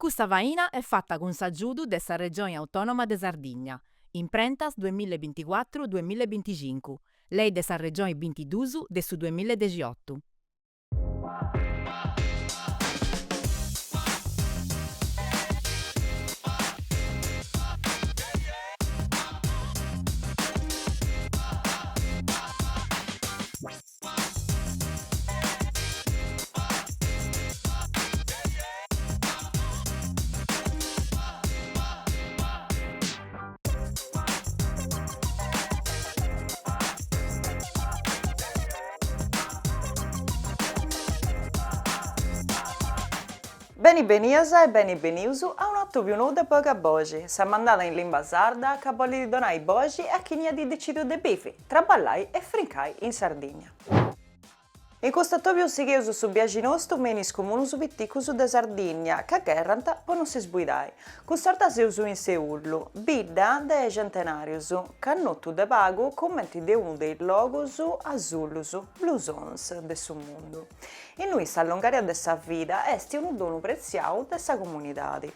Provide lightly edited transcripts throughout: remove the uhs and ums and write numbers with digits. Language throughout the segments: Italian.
Questa vaina è fatta con s'aggiudu dessa Regione Autonoma de Sardigna, in prentas 2024-2025, lei dessa Regione 22 de su 2018. Benivenidos e beniveniusu a un altro più nuovo poca bogi. Siamo andati in lingua sarda che vuole di donare i bogi a chi ne ha deciso di bifi, traballai e frincai in Sardegna. In questo topio sigheus su viaggi nostro menis comunus vitticus de Sardegna, che gerranta poi non si sbuidai. Custorta seus in Seullu, bidda de centenarius, cannottu de pago commenti de uno dei logos azullus, blusons de su mondo. In noi sta longaria dessa vita est un dono preziau dessa comunidade.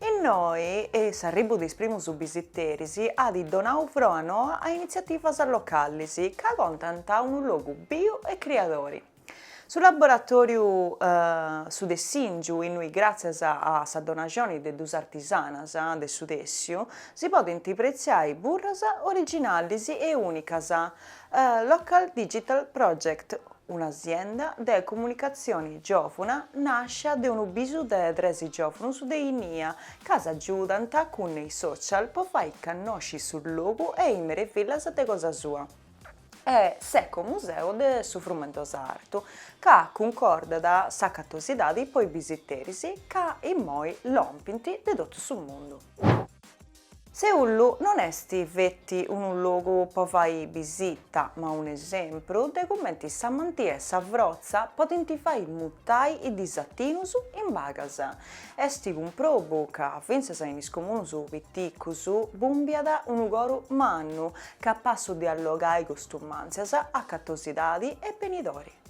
E noi, s'arribu di primus visiteris, ad donau froano a iniziativas locali che contano un luogo bio e creatori. Sul laboratoriu su de Singiu, in noi grazie a sa donazione de dus artisanas de su Dessiu, si potenti preziare burras originalis e unicas. Local Digital Project, un'azienda de comunicazione giovana, nasce da un bisu de 13 giovani de Inia, che aiutano con i social per fare conoscere sul logo e imere villas de cosa sua. È Secco Museo de su Frumento Sarto, che concorda da saccattosidade poi visiteri che in moi lompinti de tutto sul mondo. Seullu non est vetti un luogo per fare visita, ma un esempio de commenti sa mantie sa vrozza potenti fare mutai i disattinus in bagas. Esti un probo che vinse sa inis comunus vitticus bumbiada un ugoru mannu, che passo di allogare costumanzias a cattosidadi e penidori.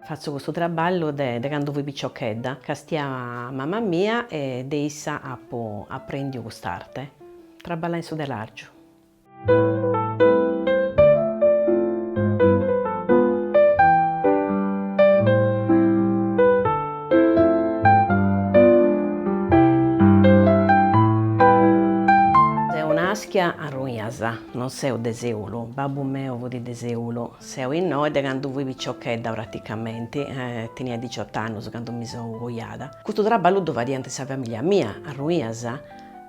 Faccio questo traballo da quando fui picciochedda, che stia mamma mia e de issa apprendi quest'arte. Traballa in su dell'argio. Naschia a Ruiasa, non sei de Seulu, babbo mio fu di Seulu, sei in noi da quando fui picciochedda praticamente, tenia 18 anni quando mi sono vogliata. Questo traballo dove diventa la famiglia mia, a Ruiasa,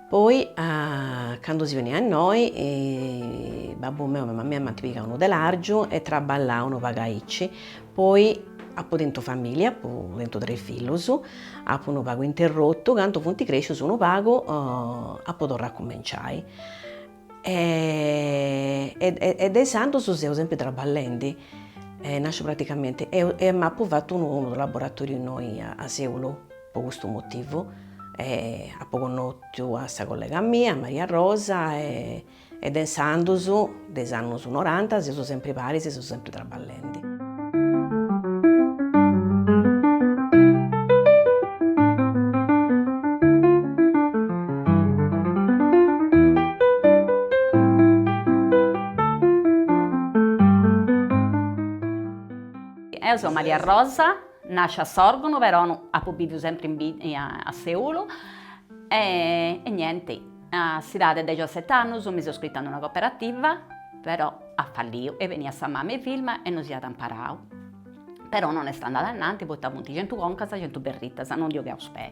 poi quando si veniva a noi, babbo mio e mamma mia mantenevano dell'argio e traballavano pagaici, poi appo dentro famiglia, appo dentro 3 figli, appo un pago interrotto, quando funti cresci uno pago, appo torna a cominciare. Ed è santo su sei sempre traballando, nasce praticamente, e ma appo fatto un laboratorio noi a Seulu, per questo motivo, appo conosciuto a questa collega mia, Maria Rosa, ed è santo su, dei anni 90, si sono sempre pari, si sono sempre traballando. Io sono Maria Rosa, nasco a Sorgono, però ho vivuto sempre a Seulu e niente, a cidade de 17 anni mi sono iscritta in una cooperativa, però ha fallito e veniva a mamma e film e non si è imparato. Però non è stata andata avanti, poi appunto 100 concasa, 100 berritas, non dio che auspè.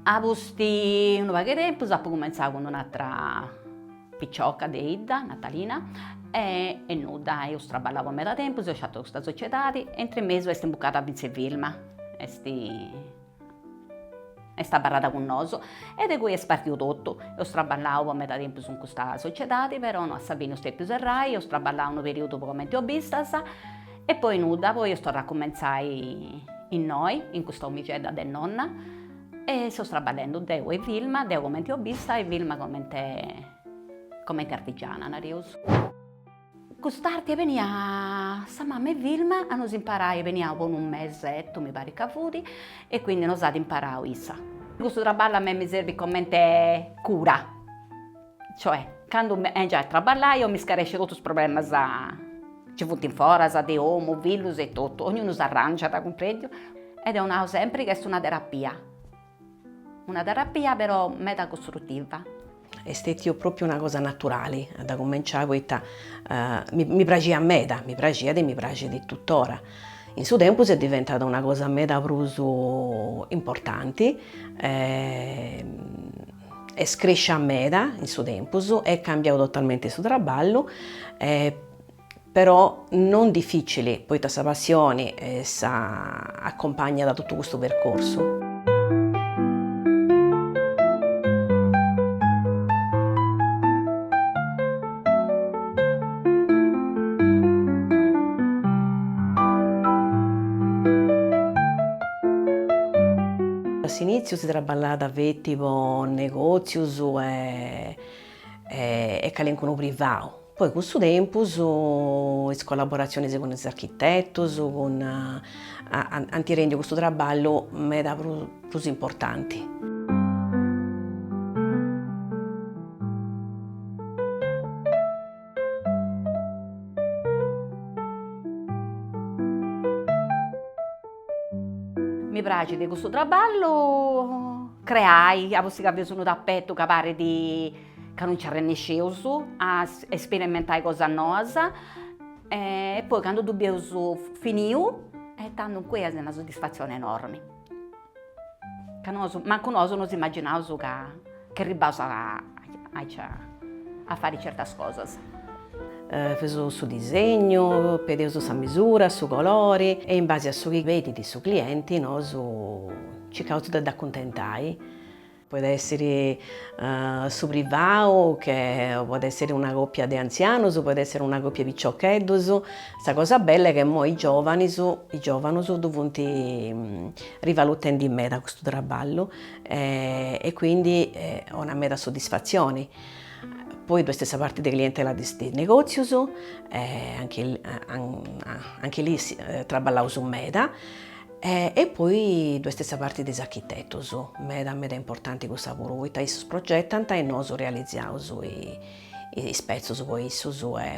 A posti un paio di tempo, sappo cominciare con un'altra picciocca di Ida, Natalina, e nuda, io straballavo a metà tempo, ho lasciato questa società, e in 3 mesi sono imbucata a Vince Vilma, e sta barrata con noso, e da cui è spartito tutto. Io straballavo a metà tempo su questa società, però non sapendo se più serrai, io straballavo un periodo come hobbistas, e poi nuda, poi io sto a cominciare in noi, in questa omicida del nonna, e sto straballando Deo e Vilma, Deo come hobbista e Vilma come artigiana, narius. Quest'arte veniva, sa mamma e Vilma hanno imparato, veniva con un mesetto, mi pare cavuti, e quindi hanno usato imparato Issa. Questo lavoro a me mi serve come cura, cioè, quando già traballare io mi scaresce tutti i problemi, ci vuole in fora, di uomo, virus e tutto, ognuno si arrangia, da comprendere, ed è sempre che è una terapia però meta costruttiva. È stato proprio una cosa naturale, da cominciare, mi piaceva a me, mi piace di tuttora. In suo tempo è diventata una cosa meta più importante, e cresce a meta in suo tempo, è cambiato totalmente il suo lavoro, però non difficile, poi questa passione accompagna da tutto questo percorso. All'inizio si trabalhava tipo negozi e calencono privato. Poi con il tempo, in collaborazione con gli architetti, anti rende questo lavoro meda più importante. Mi piace di questo lavoro creare, a vostra cabeça un tappeto che pare che non ci arrennescevo, a sperimentare cose nuove, e poi quando dobbiamo finire, è tanto qui è una soddisfazione enorme. Manco noi non si immaginavamo che arrivassimo a fare certe cose. Fece su disegno, pedevo su misura, su colori e in base a su che vedi di su clienti noi cercavo di accontentare. Può essere su privato, che può essere una coppia di anziani, può essere una coppia di picciochetti. La cosa bella è che i giovani devono rivalutare in me da questo lavoro e quindi ho una meta soddisfazione. Poi due stessa parte dei clientela di negozi, anche lì lavoriamo su meta, e poi due stessa parte degli architetti, meta importante questo lavoro, poi si progettano e noi realizziamo i spezzi poi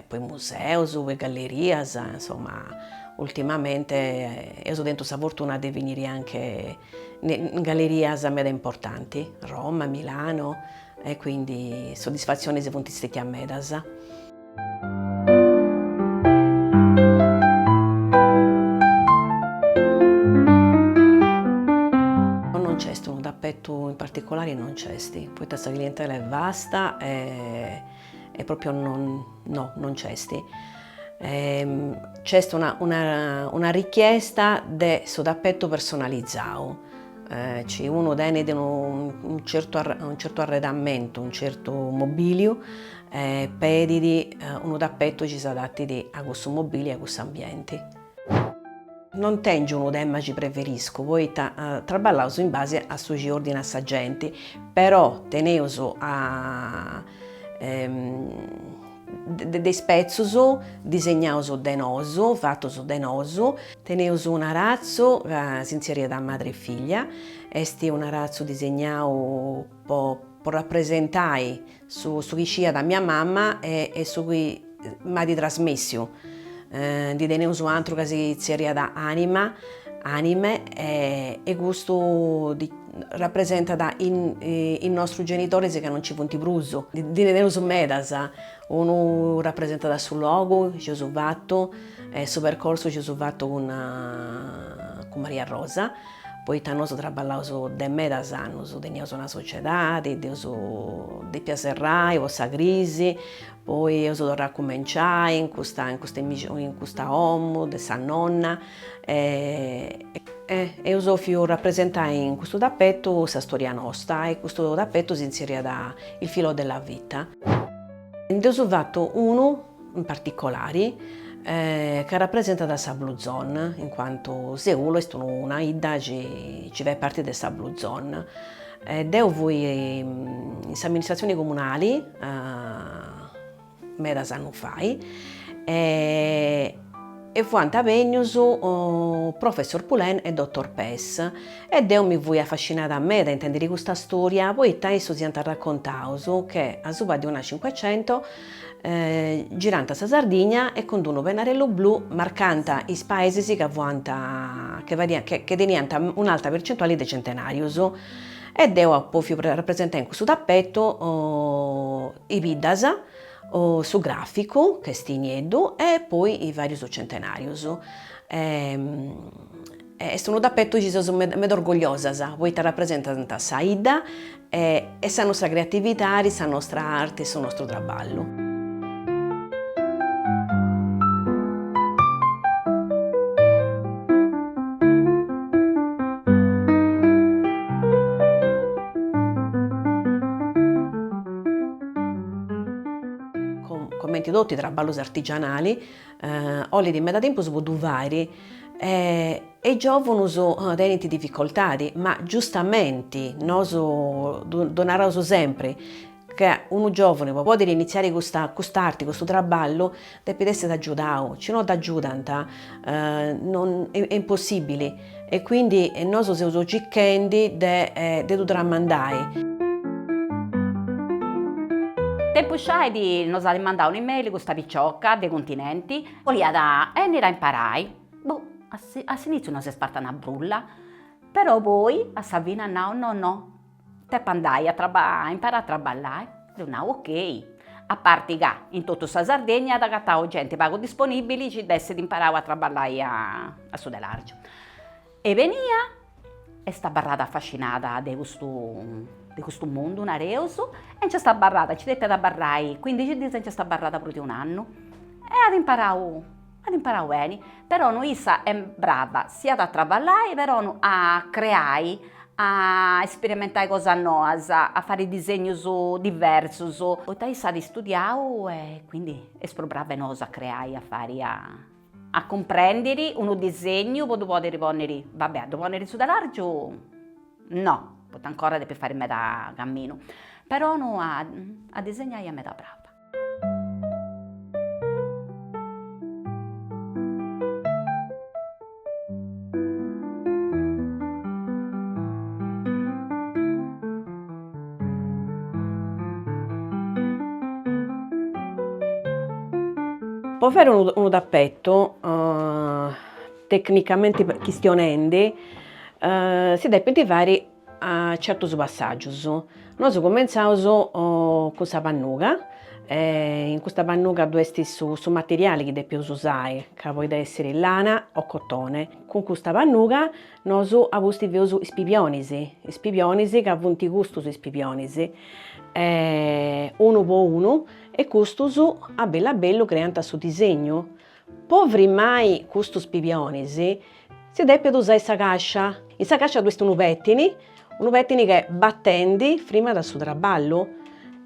poi musei, poi gallerie, insomma, ultimamente io dentro questa fortuna di venire anche in gallerie meta importanti, Roma, Milano, e quindi soddisfazione se punti stati a medas. Non c'è un tappeto in particolare, non c'è, poi questa clientela è vasta e proprio non c'è. C'è una richiesta di suo tappeto personalizzato. C'è uno di un certo arredamento, un certo mobilio, pedi uno tappeto ci si adatti a questo mobilio e a questo ambiente. Non tengo uno demma ci preferisco, poi traballo in base a suoi ordini a gente, però teneuso a dei spezzi disegnati da noi, fatti da noi, teneuso un arazzo che si inserisce da madre e figlia, è un arazzo disegnato per rappresentare su chi scia da mia mamma e su cui mi ha trasmesso. Di teneuso altro che si inserisce da anima, anime e questo rappresenta da i nostri genitori che non ci punti bruso. Di nero su medasa, uno rappresenta da sul logo, Gesù Vatto, su percorso Gesù Vatto con Maria Rosa. Poi tanoso traballato de medasa, noso teniamo una società, de piacerrai, o sagrisi, poi io sono raccominciare in questa home, de sa nonna, e io sono rappresentare in questo tappeto questa storia nostra, e questo tappeto si inserisce da il filo della vita. Ne ho fatto uno in particolare, che rappresenta da sa Blue Zone, in quanto Seul è una idea che fa parte della Blue Zone. Io voi in amministrazioni comunali, medas anni fa, e fu antavegnos professor Pulen e dottor Pes. E io mi fui affascinata a me da intendere questa storia, poi adesso si è raccontato che a Suba di una 500 girante a Sardegna e con un pennarello blu marcante i paesi che teniano un'alta percentuale di centenarios. E io poi rappresentare in questo tappetto i Vidasa, su grafico che stiniedo e poi i vari centenarios. E sono tappetto che sono molto orgogliosa, poi rappresenta Saida e la nostra creatività, la nostra arte, il nostro lavoro. Come tutti i lavori artigianali, oli di metà tempo si può fare e i giovani hanno difficoltà, ma giustamente noi donaremo sempre che un giovane per poter iniziare quest'arte, questo lavoro, deve essere aiutato, se non ti aiutano è impossibile e quindi noi siamo cercando di tramandare. Tempo sciai nos ha mandato un'email con questa picciocca dei continenti, voleva da e ne la imparai. All'inizio non si è sparta una brulla, però poi a Savina no, te andai a imparare a traballare. No, ok. A parte che in tutta la Sardegna da cattavo gente pago disponibili ci desse di imparare a traballare a Sudelargio. E venia e sta barrata affascinata di questo mondo, un areuso, e c'è sta barrata, ci dette da barrai 15 giorni e c'è sta barrata più di un anno. E ad imparare bene, però noi è brava sia da traballare, però a creare, a sperimentare cose nuove, a fare disegni diversi. Poi sa di studiare e quindi è brava a creare, a fare, a comprendere un disegno, poi dopo riponere, vabbè, dopo riponere su da largo, no. Potete ancora per fare metà cammino, però no, a disegnare a metà brava. Per fare un tappetto, tecnicamente questionando, si deve fare a certi passaggi. Noi cominciamo con questa pannuga. In questa pannuga dovresti su materiali che devi usare, che può essere lana o cotone. Con questa pannuga noi abbiamo i spipioni che hanno gusto sui spipioni, uno per uno, e questo a bello creando il suo disegno. Poveri mai questi spipioni, si deve usare questa cascia. In questa cascia dovresti un pettine che battendi prima del suo lavoro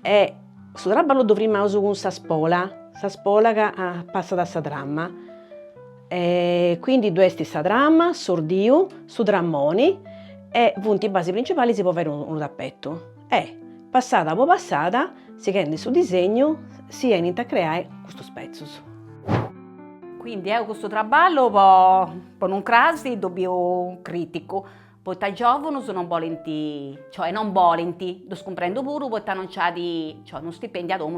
e il suo lavoro dovremmo usare con questa spola che passa da questa dramma. E quindi dovresti questa dramma, sordio, su drammoni e punti basi principali si può fare un tappetto. E passata dopo passata si rende sul disegno, si inizia a creare questo spezzo. Quindi questo lavoro per non crasi dobbiamo critico. Poi i giovani non volenti, cioè non volenti, lo comprendo pure, poi non c'è cioè uno stipendio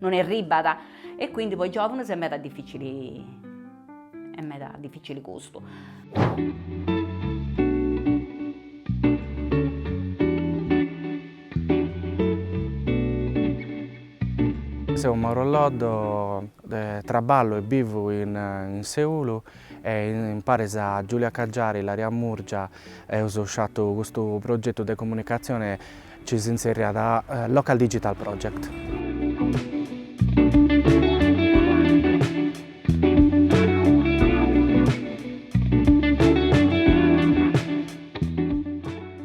non è ribata e quindi poi i giovani è molto difficile e me da difficile gusto. Sono Mauro Loddo, traballo e vivo in Seulu e in paese a Giulia Caggiari, l'area Murgia, e ho usato questo progetto di comunicazione ci si inserisce da Local Digital Project.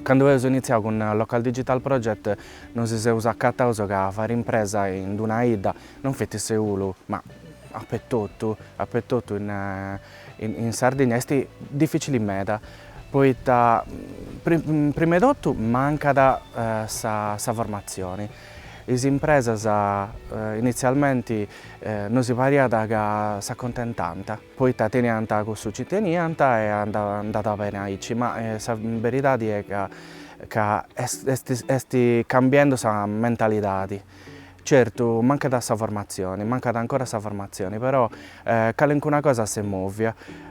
Quando ho iniziato con il Local Digital Project non si usa a causa che fare impresa in una ida, non fate Seulu, ma a Pettotto in Sardegna è difficile in meta. Poi prima di tutto manca da sa formazione. Le imprese inizialmente non si parla che si accontentano, poi teniamo questo ci teniamo e è andata bene aici, ma la verità è che sta cambiando la mentalità. Certo, manca da sa formazione, manca ancora sa formazione, però qualunque cosa si muove.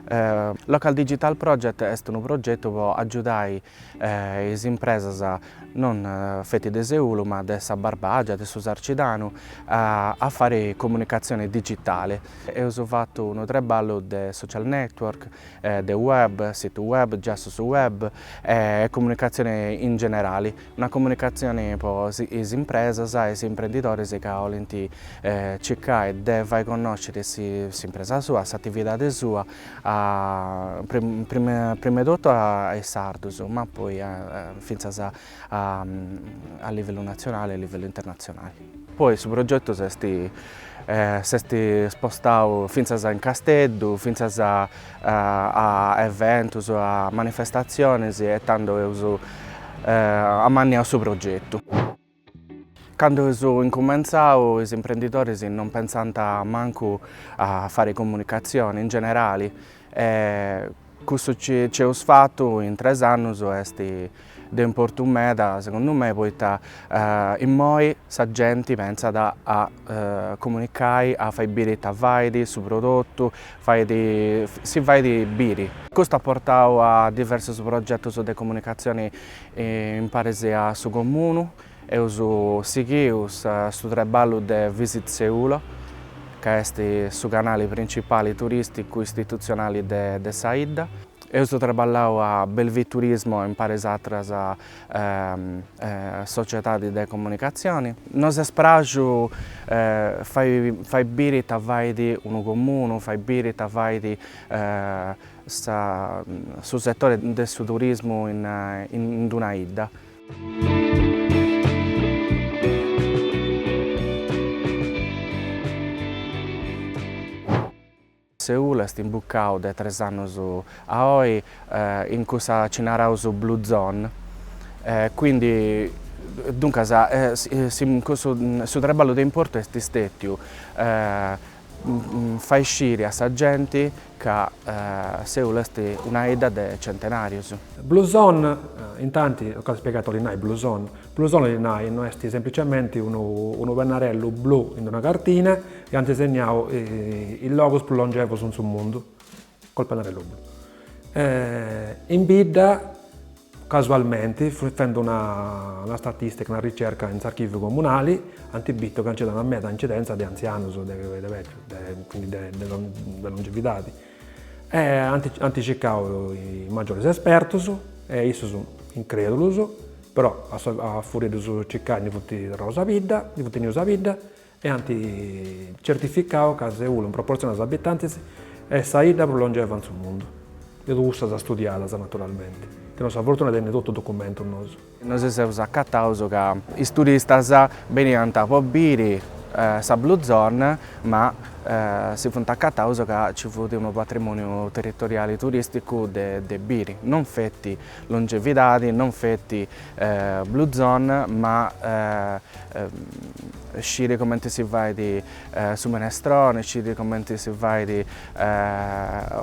Local Digital Project è un progetto per aiutare le imprese non fette di Seulu, ma di Barbagia, di Sarcidano, a fare comunicazione digitale. E ho fatto un traballo di social network, di web, sito web, gesto su web e comunicazione in generale. Una comunicazione per le imprese e gli imprenditori che vogliono cercare di far conoscere l'impresa sua, l'attività sua, prima di tutto ai sardi, ma poi fino a livello nazionale e a livello internazionale. Poi sul progetto si è spostato fino a in Castello, fino a eventi, a manifestazioni e tanto a mangiare sul progetto. Quando ho incominciato, gli imprenditori non pensano manco a fare comunicazione in generale. Questo ci ho fatto in 3 anni è di importanza, secondo me, perché in noi la gente pensa a comunicare, a fare birri a sul prodotto, si fa di birri. Questo ha portato a diversi progetti di comunicazione in paese a su comune. E ho seguito questo traballo di Visit Seulu, che è il canale principale turistico istituzionale di Saida. E ho lavorato a Belvi Turismo in paese altre società di comunicazione. Noi speriamo fai birri di un comune, fai birri sul settore del turismo in una ida. Seulu è imboccato da 3 anni a oggi in cui ci narrà su Blue Zone, quindi dunque questo traballo di importo è stato far uscire a gente che Seulu è una ida di centenario. Blue Zone, in tanti ho spiegato l'inai Blue Zone. Blue Zone l'inai non è semplicemente un pennarello blu in una cartina e hanno disegnato il logo più longevo sul mondo col pennarello blu. In bidda, casualmente, facendo una statistica, una ricerca in archivi comunali, hanno visto che c'è una media incidenza di anziani, quindi di longevità. Hanno cercato i maggiori esperti e essi sono increduli, però a furia di cercare di rosa vita, di tenere vita, e hanno certificato che Seulu in proporzione agli abitanti è saida più longeva sul mondo. E tutte studiate naturalmente. Abbiamo la fortuna di avere tutto documento. Noi siamo accattati che i turisti venivano a birri la Blue Zone, ma si fu accattati che ci fu un patrimonio territoriale turistico di birri, non fatti longevità, non fatti Blue Zone, ma uscire come si va su Menestrone, uscire come si va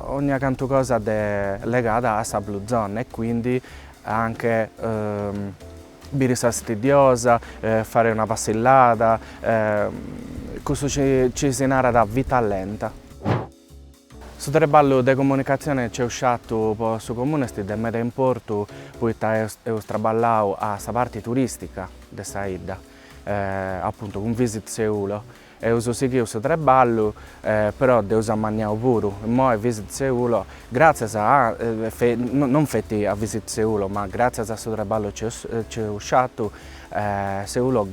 ogni canto cosa legata a Blue Zone e quindi anche birra fastidiosa, fare una passellata, questo ci si narra da vita lenta. Su trabalho de comunicazione c'è uscito per su comune di meda importo, poiché è traballato a sa parte turistica di Saida, appunto con Visit Seulo. E uso seguito su trabalho, però devo mangiare pure. Mo' Visit Seulo, grazie a, non fetti a Visit Seulo, ma grazie a suo trabalho c'è uscito, Seulo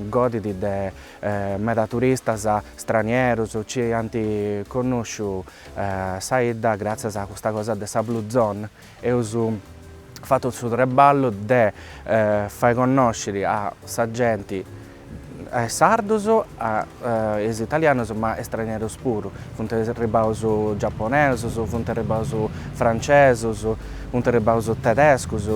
gode di meda turistas stranieri, ci hanno conosciuto Saida grazie a questa cosa della Blue Zone. E uso fatto il suo trabalho di far conoscere a sa gente sardos, es italianos, ma stranieri pure. Funte ribaus giapponeses, funte ribaus franceses, funte ribaus tedescos.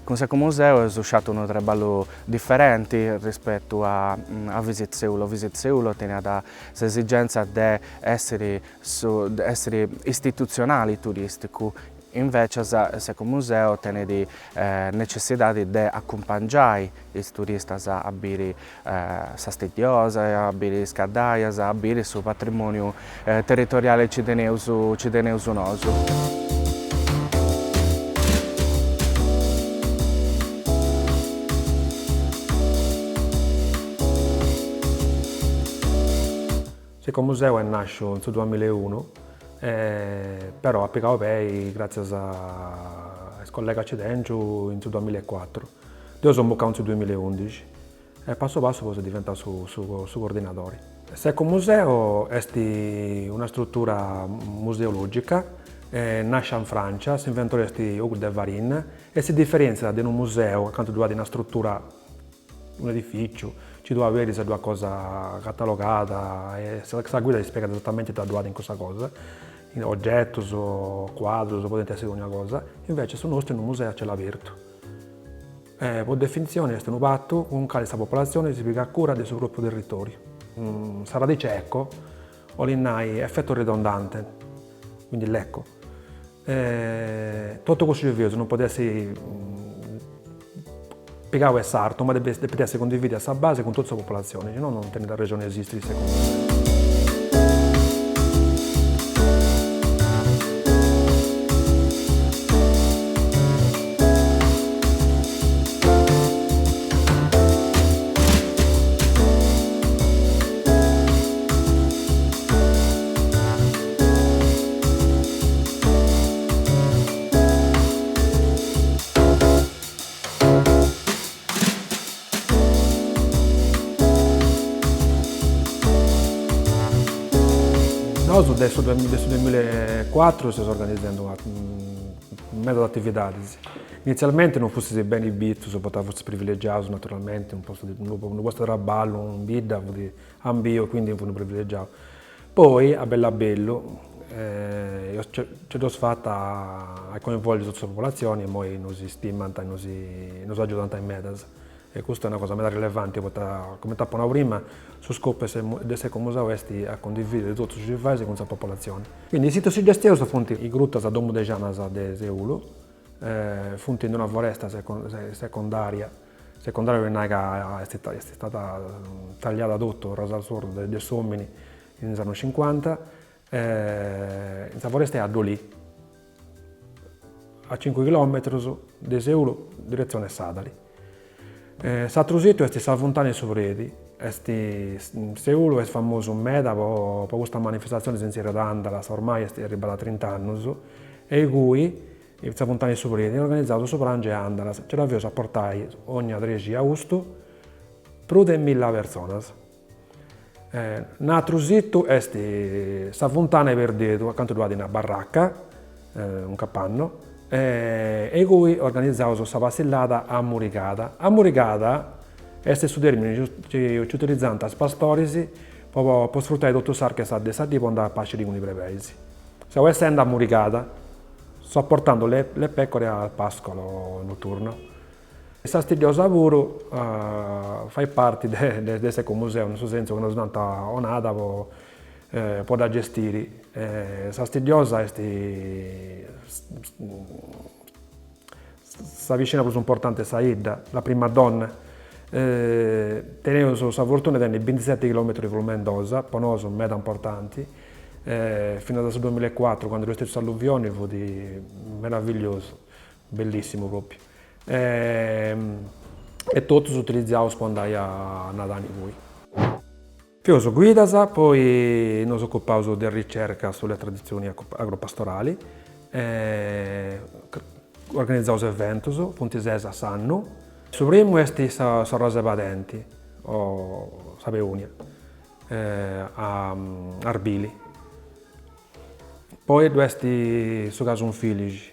Con Seco Museo è uscito un lavoro differente rispetto a Visit Seulo. Visit Seulo tiene l'esigenza di essere istituzionale turistico, invece Seco Museo tiene la necessità di accompagnare i turisti a vedere sa stidiosa, a vedere scadaias, a vedere il suo patrimonio territoriale cideneuso nostro. Seco Museo è nato nel 2001, però ha pagato poi grazie a collega Cedencio nel 2004. Io sono bucato nel 2011 e passo passo poi diventa su coordinatore. Seco Museo è una struttura museologica, nasce in Francia, si inventò Hugues de Varin e si differenzia da un museo, quando tu hai una struttura, un edificio, ci deve avere se due cosa catalogata e la guida ti spiega esattamente da dove in questa cosa, in oggetti o quadri o potete essere ogni cosa, invece sul nostro in un museo c'è l'aperto. Per definizione è un patto con cui questa popolazione si piega a cura del suo proprio territorio. Sarà di cecco o l'innai effetto ridondante, quindi l'ecco. Tutto questo non può essere piegato è sarto, ma deve essere condiviso a questa base con tutta la popolazione, se no non tiene la regione esistere secondo me. Noi adesso nel 2004 stiamo organizzando un metodo di attività. Inizialmente non fosse bene visto, se poteva essere privilegiato naturalmente, un posto di traballo, un bidda, di ambio, quindi fu privilegiato. Poi, a bello, ci ho fatto a coinvolgere tutte le popolazioni e poi ci stimano e ci aiutano in metas. E questa è una cosa molto rilevante, come tappo prima, su scopo di Seco Museo è a condividere tutti i paesi con la popolazione. Quindi i siti suggestivi sono i gruppi a Domo de Janas de Seulo, fonti in una foresta secondaria che è stata tagliata tutto, rasa al sordo dei somini negli anni 50. La foresta è a Dolì, a 5 km da Seulo, direzione Sadali. L'altro sito è la Fontana Sovredi, Seulo è famoso in meta per questa manifestazione senza redanda, ormai è arrivata a 30 anni, e cui la Fontana Sovredi è organizzato sopra Ange e Andalas, ce l'aveva a portare ogni 13 agosto più di 1000 persone. Un altro sito è la Fontana Perduto, accanto a una baracca, un capanno, e cui organizzavo questa passillata a Muricata. A Muricata è questo termine che utilizzano i pastori per sfruttare tutto ciò che sa di per andare a pascere con i paesi. Se essendo a Muricata, sto portando le pecore al pascolo notturno. Fastidiosa pure fa parte di questo museo, nel senso che non è onata può da gestire. Fastidiosa è la vicina più importante Saida, la prima donna. Tenevo la fortuna di 27 km di Mendoza, per noi sono meta importanti. Fino al 2004, quando è stato alluvione, fu meraviglioso, bellissimo proprio. E tutti utilizzavamo per andare a Nadani voi. Io sono guida, poi ci occupiamo di ricerca sulle tradizioni agropastorali, organizziamo eventi, punti a Sanno. Su primo è la Rosa Badenti, o Sapeunia, a Arbili. Poi dovresti su caso un Filici,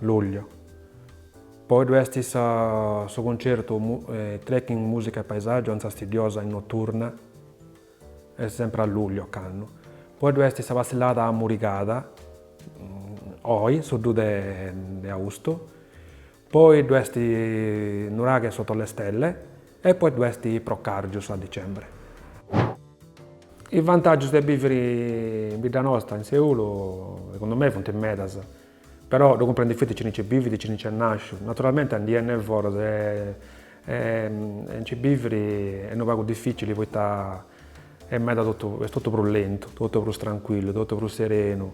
luglio. Poi dovresti su concerto trekking, musica e paesaggio, anzi fastidiosa in notturna, è sempre a luglio canno. Poi dovresti sa passellata a Muricata, oggi, su 2 di agosto. Poi dovresti Nuraghe sotto le stelle e poi dovresti Procargius a dicembre. I vantaggi di vivere in vita nostra in Seul, secondo me, sono in metas. Però lo comprendi fatti ci c'è vivere, ci c'è nascere. Naturalmente andiamo nel foro, ci vivere è un po' difficile, poi è tutto più lento, tutto più tranquillo, tutto più sereno.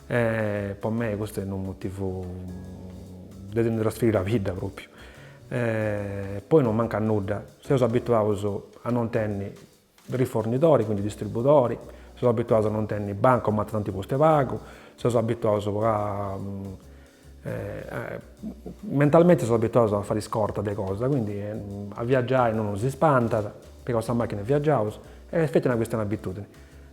Per me questo è un motivo di trasferire la vita proprio. Poi non manca nulla. Se sono abituato a non tenere rifornitori, quindi distributori, sono abituato a non tenere banco, ma tanti posti pago, sono abituato a mentalmente sono abituato a fare scorta delle cose, quindi a viaggiare non si spanta, perché questa macchina viaggiavo, e effettivamente è una questione di abitudini.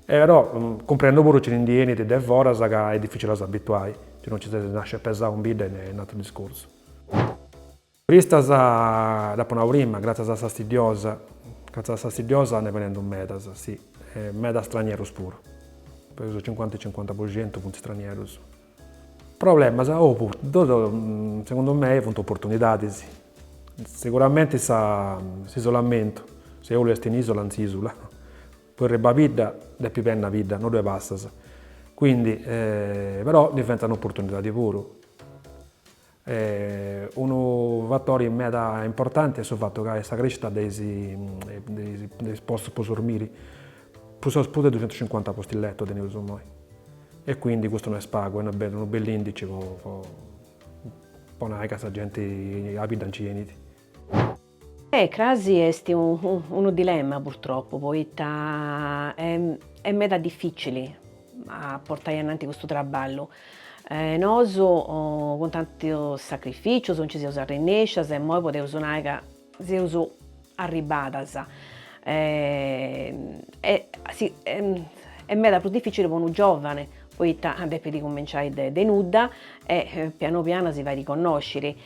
Però comprendo pure che gli indieni di Devora che è difficile da abituare, cioè non ci nasce pesare un bide è un altro discorso. Questa dopo una prima, grazie a fastidiosa ne prendo un metas, sì, meta straniero puro, per 50-50% punti stranieri. Il problema secondo me è opportunità, sì. Sicuramente l'isolamento, se uno è in isola non si isola, poi la vita è più bella vita, non due basta. Quindi, però diventa un'opportunità di puro. Un fattore meta importante è il fatto che questa crescita dei posti per dormire, più di 250 posti letto di noi. E quindi questo non è spago, è un bel indice per la gente abita in Crasi è un dilemma purtroppo, poi è meta difficile a portare avanti questo lavoro. Noi con tanto sacrificio non ci siamo arrennesciati e poi possiamo suonare che siamo arrivati. È meta più difficile per un giovane, poi deve cominciare da nuda e piano piano si va a riconoscere.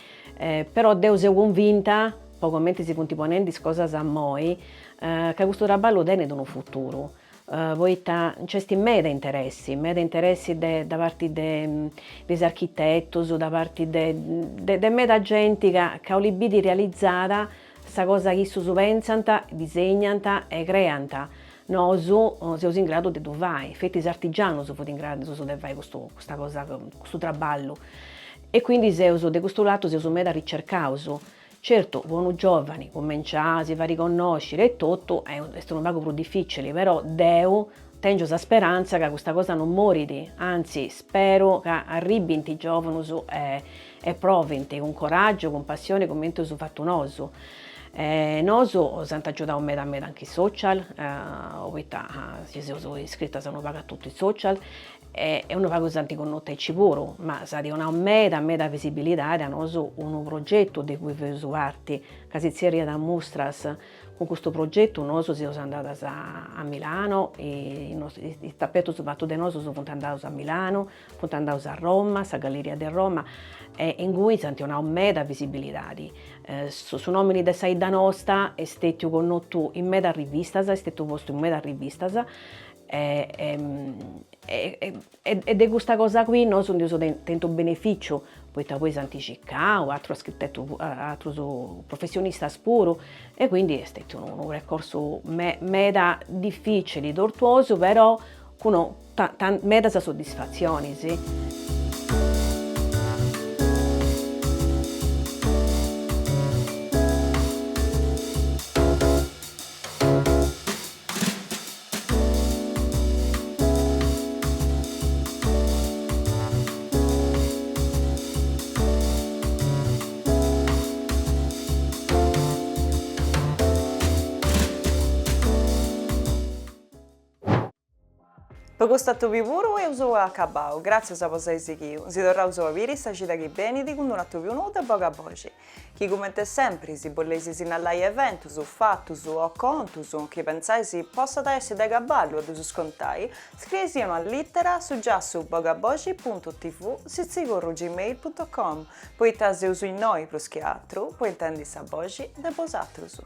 Però devo essere convinta, poco mentre si ponendo cose a noi, che questo lavoro tiene un futuro. Poi c'è meda interessi da parte degli architetti, da parte di meda gente che ha l'idea realizzata questa cosa che si pensano, disegnano e creano. Noi siamo in grado di fare, infatti gli artigiani sono in grado di fare questa cosa, questo lavoro. E quindi di questo lato siamo meda ricercati. Certo, buoni giovani, cominciare, si va a riconoscere e tutto, è un po' più difficile, però tengo la speranza che questa cosa non muori, anzi spero che arrivino i giovani e provino con coraggio, con passione, come abbiamo fatto noi. Noi siamo aiutati anche i social, ci siamo iscritti a tutti i social, è una cosa che non è sicuro, ma sa di una meda visibilità a noi un progetto di cui facciamo parte, che si serie da mostras. Con questo progetto noi siamo andati a Milano, il tappeto fatto da noi sono andati a Milano, sono andati a Roma, alla Galleria di Roma, in cui abbiamo una meda visibilità. Su nomini di Saida nostra è stato con noi in meda rivista, è stato posto in meda rivista, ed è questa cosa qui, noi sono tento beneficio, poi da questo anticicao, altro architetto, altro professionista pure, e quindi è stato un percorso meda difficile, tortuoso, però con meda soddisfazioni, sì. Per questo vivuru e uso acabao, grazie a voi seguito. Si torna a usare sta città che bene di quando non più nuda poca voce. Chi commenta sempre si bollesi sinallai eventi su fatti o conti che pensai si possa essere da cavallo ad scontai, scrivesi una lettera su già su bogaboci.tv gmail.com. Poi se usi noi plus che altro, poi intendi sa voce da posatro su.